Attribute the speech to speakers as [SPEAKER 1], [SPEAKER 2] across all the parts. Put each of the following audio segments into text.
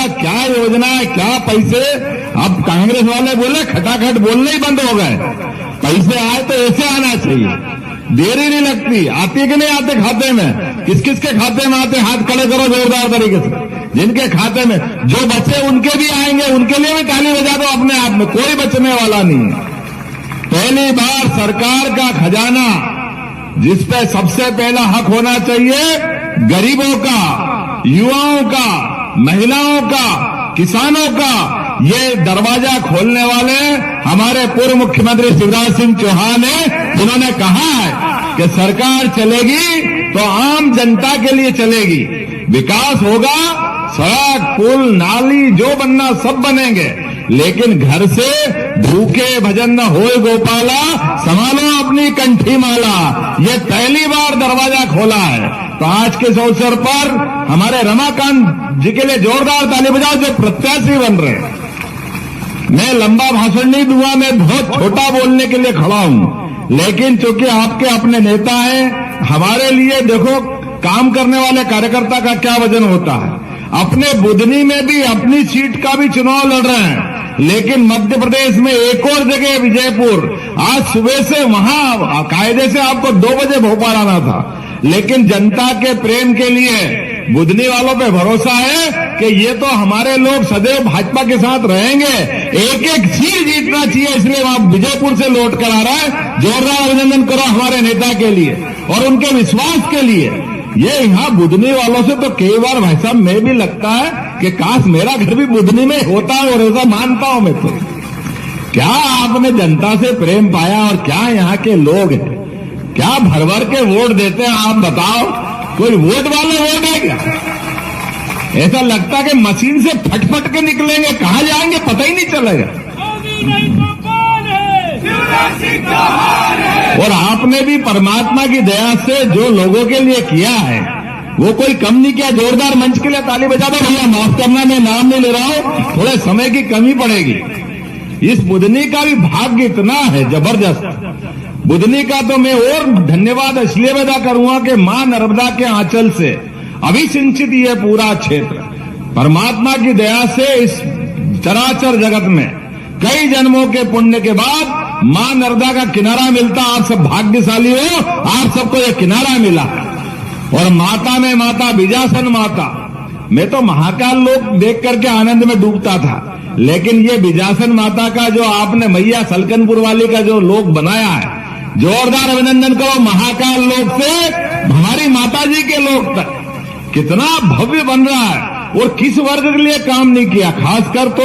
[SPEAKER 1] का क्या योजना है, क्या पैसे। अब कांग्रेस वाले बोले खटाखट बोलने ही बंद हो गए। पैसे आए तो ऐसे आना चाहिए, देरी नहीं लगती। आते कि नहीं आते खाते में? किस किस के खाते में आते? हाथ खड़े करो जोरदार तरीके से। जिनके खाते में जो बचे उनके भी आएंगे, उनके लिए भी ताली बजा दो अपने आप में, कोई बचने वाला नहीं है। पहली बार सरकार का खजाना, जिस पे सबसे पहला हक होना चाहिए गरीबों का, युवाओं का, महिलाओं का, किसानों का, ये दरवाजा खोलने वाले हमारे पूर्व मुख्यमंत्री शिवराज सिंह चौहान है, जिन्होंने कहा है कि सरकार चलेगी तो आम जनता के लिए चलेगी। विकास होगा, सड़क, पुल, नाली जो बनना सब बनेंगे, लेकिन घर से भूखे भजन न होए गोपाला, संभालो अपनी कंठी माला। ये पहली बार दरवाजा खोला है। तो आज के इस अवसर पर हमारे रमाकांत जी के लिए जोरदार ताली बजाओ, जो प्रत्याशी बन रहे हैं। मैं लंबा भाषण नहीं दूंगा, मैं बहुत छोटा बोलने के लिए खड़ा हूं, लेकिन चूंकि आपके अपने नेता हैं, हमारे लिए देखो काम करने वाले कार्यकर्ता का क्या वजन होता है। अपने बुधनी में भी अपनी सीट का भी चुनाव लड़ रहे हैं, लेकिन मध्य प्रदेश में एक और जगह विजयपुर, आज सुबह से वहां कायदे से आपको 2 बजे भोपाल आना था, लेकिन जनता के प्रेम के लिए बुधनी वालों पे भरोसा है कि ये तो हमारे लोग सदैव भाजपा के साथ रहेंगे, एक एक सीट जीतना चाहिए, इसलिए वहां विजयपुर से लौट कर आ रहा है। जोरदार अभिनंदन करो हमारे नेता के लिए और उनके विश्वास के लिए। ये यहाँ बुधनी वालों से तो कई बार भाई साहब मैं भी लगता है कि काश मेरा घर भी बुधनी में होता है, और ऐसा मानता हूं मैं। तो क्या आपने जनता से प्रेम पाया, और क्या यहाँ के लोग हैं, क्या भर भर के वोट देते हैं, आप बताओ। कोई वोट वाले वोट है क्या? ऐसा लगता है कि मशीन से फटफट के निकलेंगे, कहां जाएंगे पता ही नहीं चलेगा। और आपने भी परमात्मा की दया से जो लोगों के लिए किया है वो कोई कम नहीं किया। जोरदार मंच के लिए ताली बजा दो भैया। माफ करना, मैं नाम नहीं ले रहा हूं, थोड़े समय की कमी पड़ेगी। इस बुधनी का भी भाग्य इतना है जबरदस्त। बुधनी का तो मैं और धन्यवाद इसलिए अदा करूंगा कि मां नर्मदा के आंचल से अभिसिंचित ये पूरा क्षेत्र परमात्मा की दया से इस चराचर जगत में कई जन्मों के पुण्य के बाद मां नर्मदा का किनारा मिलता। आप सब भाग्यशाली हो, आप सबको ये किनारा मिला। और माता में माता, बिजासन माता, मैं तो महाकाल लोक देख करके आनंद में डूबता था, लेकिन ये बिजासन माता का जो आपने मैया सलकनपुर वाली का जो लोक बनाया है, जोरदार अभिनंदन करो। महाकाल लोक से हमारी माता जी के लोक तक कितना भव्य बन रहा है। और किस वर्ग के लिए काम नहीं किया, खासकर तो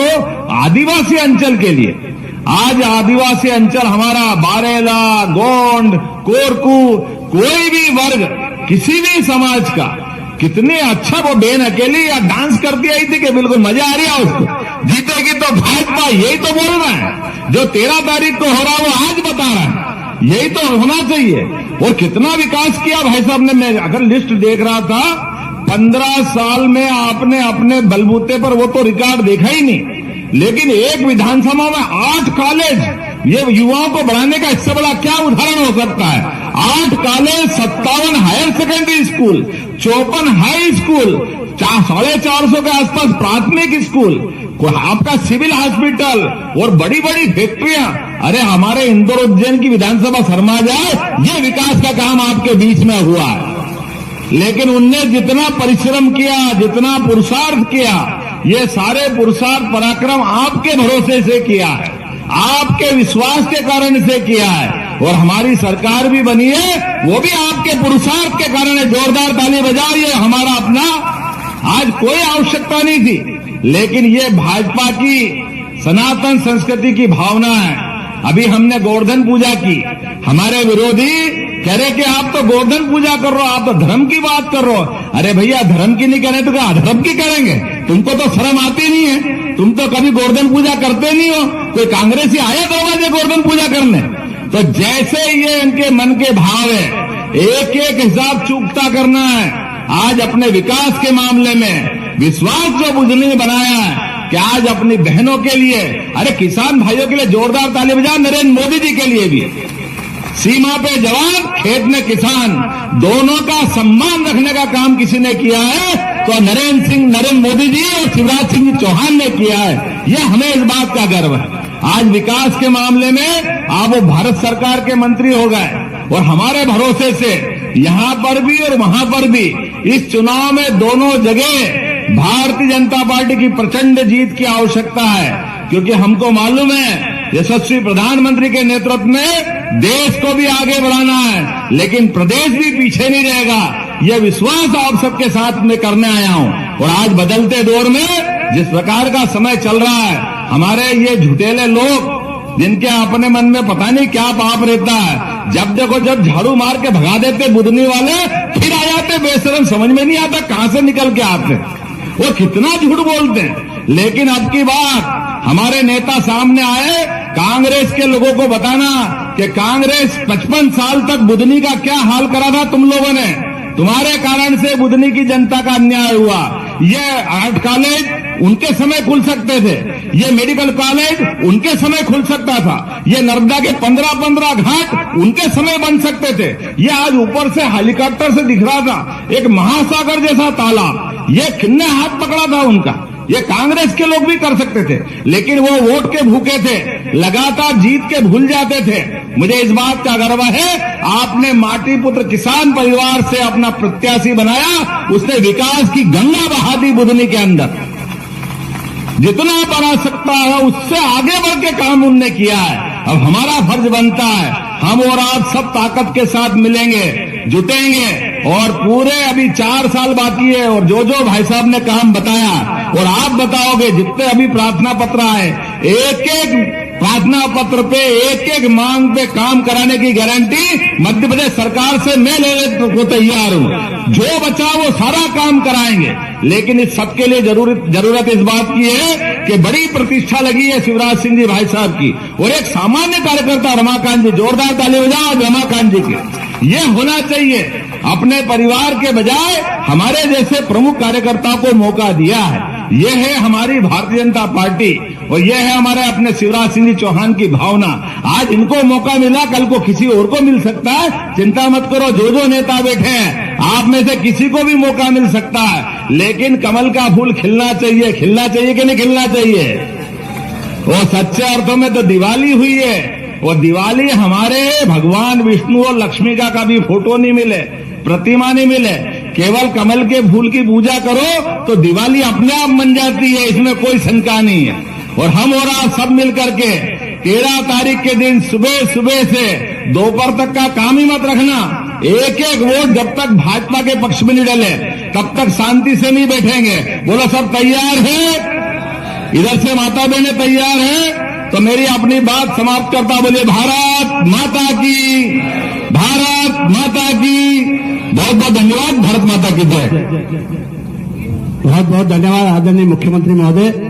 [SPEAKER 1] आदिवासी अंचल के लिए। आज आदिवासी अंचल हमारा बारेला, गोंड, कोरकू, कोई भी वर्ग, किसी भी समाज का, कितने अच्छा वो बेन अकेली या डांस करती आई थी कि बिल्कुल मजा आ रहा है उसको। जीतेगी तो भाजपा, यही तो बोल रहा है। जो 13 तारीख को हो रहा है वो आज बता रहा है, यही तो होना चाहिए। और कितना विकास किया भाई साहब ने। मैं अगर लिस्ट देख रहा था, 15 साल में आपने अपने बलबूते पर वो तो रिकॉर्ड देखा ही नहीं, लेकिन एक विधानसभा में 8 कॉलेज, ये युवाओं को बढ़ाने का इससे बड़ा क्या उदाहरण हो सकता है। 8 college, 57 higher secondary school, 54 high school, 450 के आसपास प्राथमिक स्कूल, आपका सिविल हॉस्पिटल और बड़ी बड़ी फैक्ट्रियां। अरे हमारे इंदौर उज्जैन की विधानसभा शर्मा जाए, ये विकास का काम आपके बीच में हुआ है। लेकिन उनने जितना परिश्रम किया, जितना पुरुषार्थ किया, ये सारे पुरुषार्थ पराक्रम आपके भरोसे से किया है, आपके विश्वास के कारण से किया है। और हमारी सरकार भी बनी है, वो भी आपके पुरुषार्थ के कारण है। जोरदार ताली बजाओ। ये हमारा अपना आज कोई आवश्यकता नहीं थी, लेकिन ये भाजपा की सनातन संस्कृति की भावना है। अभी हमने गोवर्धन पूजा की, हमारे विरोधी कह रहे कि आप तो गोवर्धन पूजा कर रहे हो, आप तो धर्म की बात कर रहे हो। अरे भैया, धर्म की नहीं करें तो क्या अधर्म की करेंगे? तुमको तो शर्म आती नहीं है, तुम तो कभी गोवर्धन पूजा करते नहीं हो। कोई कांग्रेसी आया तो होगा गोवर्धन पूजा करने? तो जैसे ये इनके मन के भाव है, एक एक हिसाब चूकता करना है। आज अपने विकास के मामले में विश्वास जो बुधनी ने बनाया है कि आज अपनी बहनों के लिए, अरे किसान भाइयों के लिए जोरदार ताली बजाओ। नरेंद्र मोदी जी के लिए भी, सीमा पे जवान, खेत में किसान, दोनों का सम्मान रखने का काम किसी ने किया है तो नरेंद्र मोदी जी और शिवराज सिंह जी चौहान ने किया है। यह हमें इस बात का गर्व है। आज विकास के मामले में आप वो भारत सरकार के मंत्री हो गए और हमारे भरोसे से यहां पर भी और वहां पर भी इस चुनाव में दोनों जगह भारतीय जनता पार्टी की प्रचंड जीत की आवश्यकता है, क्योंकि हमको मालूम है यशस्वी प्रधानमंत्री के नेतृत्व में देश को भी आगे बढ़ाना है, लेकिन प्रदेश भी पीछे नहीं रहेगा। यह विश्वास आप सबके साथ में करने आया हूं। और आज बदलते दौर में जिस प्रकार का समय चल रहा है, हमारे ये झुटेले लोग जिनके अपने मन में पता नहीं क्या पाप रहता है, जब देखो जब झाड़ू मार के भगा देते बुदनी वाले, फिर आ जाते बेशरम, समझ में नहीं आता कहां से निकल के आते, वो कितना झूठ बोलते हैं। लेकिन अब की बात हमारे नेता सामने आए, कांग्रेस के लोगों को बताना कि कांग्रेस 55 साल तक बुदनी का क्या हाल करा था तुम लोगों ने, तुम्हारे कारण से बुदनी की जनता का अन्याय हुआ। ये आर्ट कॉलेज उनके समय खुल सकते थे, ये मेडिकल कॉलेज उनके समय खुल सकता था, ये नर्मदा के 15 घाट उनके समय बन सकते थे। ये आज ऊपर से हेलीकॉप्टर से दिख रहा था एक महासागर जैसा तालाब, ये किन्ने हाथ पकड़ा था उनका। ये कांग्रेस के लोग भी कर सकते थे, लेकिन वो वोट के भूखे थे, लगातार जीत के भूल जाते थे। मुझे इस बात का गर्व है, आपने माटी पुत्र किसान परिवार से अपना प्रत्याशी बनाया, उसने विकास की गंगा बहा दी बुदनी के अंदर। जितना बढ़ा सकता है उससे आगे बढ़ के काम उनने किया है। अब हमारा फर्ज बनता है, हम और आप सब ताकत के साथ मिलेंगे, जुटेंगे और पूरे अभी 4 साल बाकी है, और जो जो भाई साहब ने काम बताया और आप बताओगे, जितने अभी प्रार्थना पत्र आए, एक एक प्रार्थना पत्र पे एक एक मांग पे काम कराने की गारंटी मध्य प्रदेश सरकार से मैं लेने को तैयार हूं। जो बचा वो सारा काम कराएंगे, लेकिन इस सबके लिए जरूरत इस बात की है कि बड़ी प्रतिष्ठा लगी है शिवराज सिंह जी भाई साहब की, और एक सामान्य कार्यकर्ता रमाकांत जी, जोरदार ताली बजाओ रमाकांत जी की। ये होना चाहिए, अपने परिवार के बजाय हमारे जैसे प्रमुख कार्यकर्ताओं को मौका दिया है। ये है हमारी भारतीय जनता पार्टी और ये है हमारे अपने शिवराज सिंह जी चौहान की भावना। आज इनको मौका मिला, कल को किसी और को मिल सकता है। चिंता मत करो, जो नेता बैठे हैं आप में से किसी को भी मौका मिल सकता है, लेकिन कमल का फूल खिलना चाहिए कि नहीं खिलना चाहिए। वो सच्चे अर्थों में तो दिवाली हुई है, और दिवाली हमारे भगवान विष्णु और लक्ष्मी का कभी फोटो नहीं मिले, प्रतिमा नहीं मिले, केवल कमल के फूल की पूजा करो तो दिवाली अपने आप बन जाती है, इसमें कोई शंका नहीं है। और हम और आप सब मिलकर के 13 तारीख के दिन सुबह से दोपहर तक का काम ही मत रखना। एक एक वोट जब तक भाजपा के पक्ष में नहीं डले तब तक शांति से नहीं बैठेंगे। बोलो सब तैयार है? इधर से माता बहने तैयार है? तो मेरी अपनी बात समाप्त करता, बोलिए भारत माता की, भारत माता की। बहुत बहुत धन्यवाद। भारत माता की जय।
[SPEAKER 2] बहुत बहुत धन्यवाद आदरणीय मुख्यमंत्री महोदय।